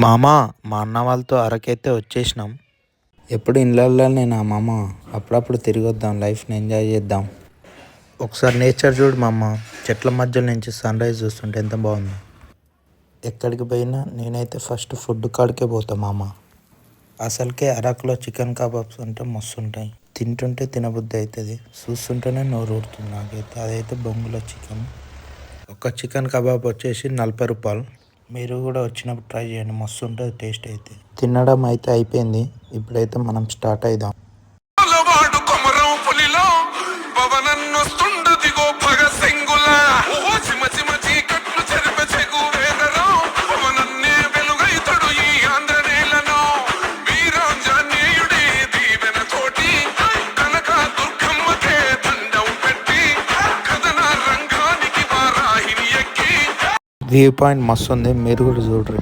మామ, మా అన్న వాళ్ళతో అరకైతే వచ్చేసినాం. ఎప్పుడు ఇళ్ళల్లోనేనా మామ? అప్పుడప్పుడు తిరిగొద్దాం, లైఫ్ని ఎంజాయ్ చేద్దాం. ఒకసారి నేచర్ చూడు మామ, చెట్ల మధ్య నుంచి సన్ రైజ్ చూస్తుంటే ఎంత బాగుంది. ఎక్కడికి పోయినా నేనైతే ఫస్ట్ ఫుడ్ కాడికే పోతా మామ. అసలుకే అరకులో చికెన్ కబాబ్స్ అంటే మస్తు ఉంటాయి. తింటుంటే తినబుద్ధి అవుతుంది, చూస్తుంటేనే నోరు ఊరుతుంది నాకైతే. అదైతే బొంగుల చికెన్. ఒక చికెన్ కబాబ్ వచ్చేసి 40 రూపాయలు. మీరు కూడా వచ్చినప్పుడు ట్రై చేయండి, మస్తు ఉంటుంది టేస్ట్ అయితే. తినడం అయితే అయిపోయింది, ఇప్పుడైతే మనం స్టార్ట్ అవుదాం. వ్యూ పాయింట్ మస్తు ఉంది, మీరు కూడా చూడరు.